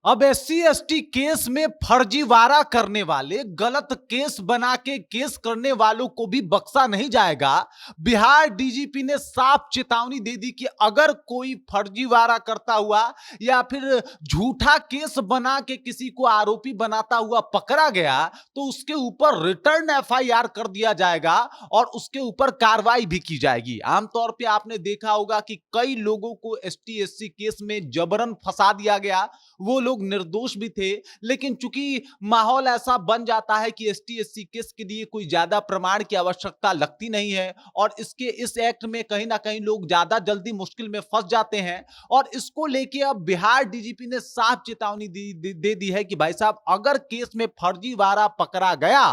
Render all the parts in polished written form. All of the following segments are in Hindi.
अब एससी एसटी केस में फर्जीवाड़ा करने वाले, गलत केस बना के केस करने वालों को भी बख्शा नहीं जाएगा। बिहार डीजीपी ने साफ चेतावनी दे दी कि अगर कोई फर्जीवाड़ा करता हुआ या फिर झूठा केस बना के किसी को आरोपी बनाता हुआ पकड़ा गया तो उसके ऊपर रिटर्न एफआईआर कर दिया जाएगा और उसके ऊपर कार्रवाई भी की जाएगी। आमतौर पे आपने देखा होगा कि कई लोगों को एसटी एससी केस में जबरन फंसा दिया गया। वो लोग निर्दोष भी थे, लेकिन चूंकि माहौल ऐसा बन जाता है कि एसटी एससी केस के लिए कोई ज्यादा प्रमाण की आवश्यकता लगती नहीं है और इस एक्ट में कहीं ना कहीं लोग ज्यादा जल्दी मुश्किल में फंस जाते हैं। और इसको लेके अब बिहार डीजीपी ने साफ चेतावनी दे दी है कि भाई साहब, अगर केस में फर्जीवाड़ा पकड़ा गया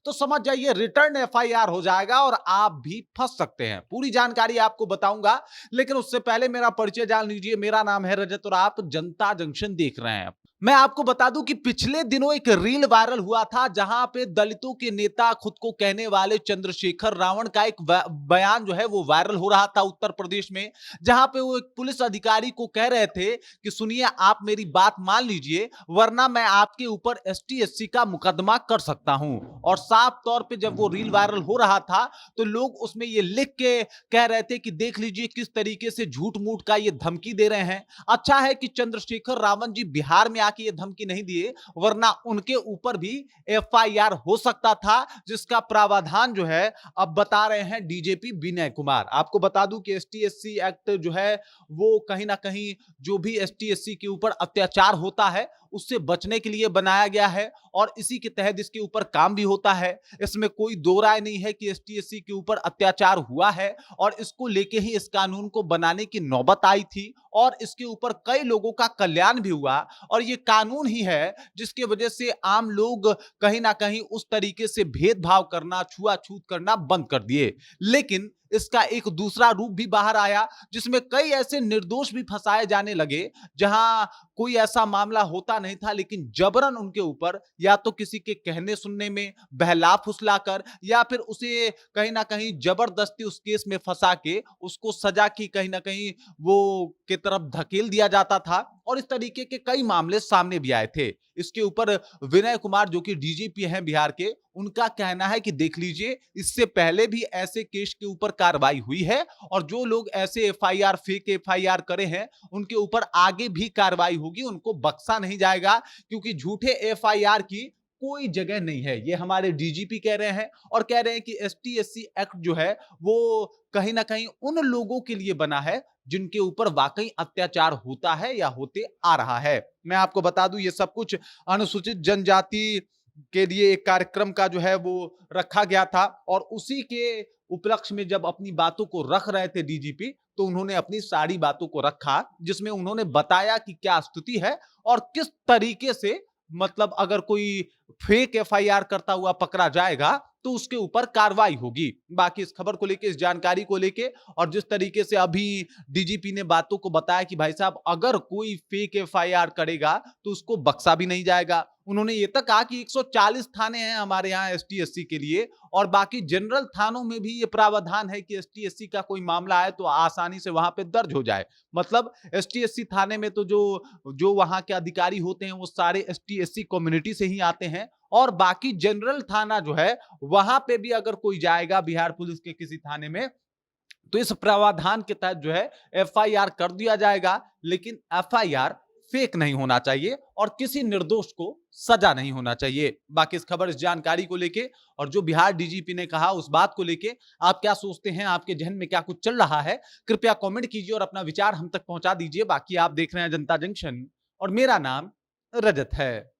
तो समझ जाइए रिटर्न एफआईआर हो जाएगा और आप भी फंस सकते हैं। पूरी जानकारी आपको बताऊंगा, लेकिन उससे पहले मेरा परिचय जान लीजिए। मेरा नाम है रजत और आप जनता जंक्शन देख रहे हैं। मैं आपको बता दूं कि पिछले दिनों एक रील वायरल हुआ था जहां पे दलितों के नेता खुद को कहने वाले चंद्रशेखर रावण का एक बयान जो है वो वायरल हो रहा था उत्तर प्रदेश में, जहां पे वो एक पुलिस अधिकारी को कह रहे थे कि सुनिए, आप मेरी बात मान लीजिए वरना मैं आपके ऊपर एसटी एससी का मुकदमा कर सकता हूं। और साफ तौर पे जब वो रील वायरल हो रहा था तो लोग उसमें ये लिख के कह रहे थे कि देख लीजिए किस तरीके से झूठ मूठ का ये धमकी दे रहे हैं। अच्छा है कि चंद्रशेखर रावण जी बिहार में आके ये धमकी नहीं दिए, वरना उनके ऊपर भी एफआईआर हो सकता था, जिसका प्रावधान जो है अब बता रहे हैं डीजीपी विनय कुमार। आपको बता दूं कि एसटी एससी एक्ट जो है वो कहीं ना कहीं जो भी एसटी एससी के ऊपर अत्याचार होता है उससे बचने के लिए बनाया गया है और इसी के तहत इसके ऊपर काम भी होता है। इसमें कोई दो राय नहीं है कि एसटी एससी के ऊपर अत्याचार हुआ है और इसको लेके ही इस कानून को बनाने की नौबत आई थी और इसके ऊपर कई लोगों का कल्याण भी हुआ। और ये कानून ही है जिसकी वजह से आम लोग कहीं ना कहीं उस तरीके से भेदभाव करना, छुआछूत करना बंद कर दिए। लेकिन इसका एक दूसरा रूप भी बाहर आया जिसमें कई ऐसे निर्दोष भी फंसाए जाने लगे जहां कोई ऐसा मामला होता नहीं था, लेकिन जबरन उनके ऊपर या तो किसी के कहने सुनने में बहला फुसलाकर या फिर उसे कहीं ना कहीं जबरदस्ती उस केस में फंसा के उसको सजा की कहीं ना कहीं वो की तरफ धकेल दिया जाता था। और इस तरीके के कई मामले सामने भी आए थे। इसके ऊपर विनय कुमार जो कि डीजीपी हैं बिहार के, उनका कहना है कि देख लीजिए, इससे पहले भी ऐसे केस के ऊपर कार्रवाई हुई है और जो लोग ऐसे एफआईआर, फेक एफआईआर करे हैं उनके ऊपर आगे भी कार्रवाई होगी, उनको बख्शा नहीं जाएगा, क्योंकि झूठे एफआईआर की कोई जगह नहीं है। ये हमारे डीजीपी कह रहे हैं और कह रहे हैं कि एसटी एससी एक्ट जो है वो कहीं ना कहीं उन लोगों के लिए बना है जिनके ऊपर वाकई अत्याचार होता है या होते आ रहा है। मैं आपको बता दूं, ये सब कुछ अनुसूचित जनजाति के लिए एक कार्यक्रम का जो है वो रखा गया था और उसी के उपलक्ष्य में जब अपनी बातों को रख रहे थे डीजीपी, तो उन्होंने अपनी सारी बातों को रखा जिसमें उन्होंने बताया कि क्या स्थिति है और किस तरीके से, मतलब अगर कोई फेक एफआईआर करता हुआ पकड़ा जाएगा तो उसके ऊपर कार्रवाई होगी। बाकी इस खबर को लेके, इस जानकारी को लेके और जिस तरीके से अभी डीजीपी ने बातों को बताया कि भाई साहब, अगर कोई फेक एफआईआर करेगा तो उसको बख्शा भी नहीं जाएगा। उन्होंने ये तक कहा कि 140 थाने हैं हमारे यहाँ एसटी एससी के लिए और बाकी जनरल थानों में भी ये प्रावधान है कि एसटी एससी का कोई मामला आए तो आसानी से वहां पे दर्ज हो जाए। मतलब एसटी एससी थाने में तो जो जो वहां के अधिकारी होते हैं वो सारे एसटी एससी कम्युनिटी से ही आते हैं और बाकी जनरल थाना जो है वहां पे भी अगर कोई जाएगा बिहार पुलिस के किसी थाने में तो इस प्रावधान के तहत जो है एफआईआर कर दिया जाएगा, लेकिन एफआईआर फेक नहीं होना चाहिए और किसी निर्दोष को सजा नहीं होना चाहिए। बाकी इस खबर, इस जानकारी को लेके और जो बिहार डीजीपी ने कहा उस बात को लेके आप क्या सोचते हैं, आपके जहन में क्या कुछ चल रहा है, कृपया कमेंट कीजिए और अपना विचार हम तक पहुंचा दीजिए। बाकी आप देख रहे हैं जनता जंक्शन और मेरा नाम रजत है।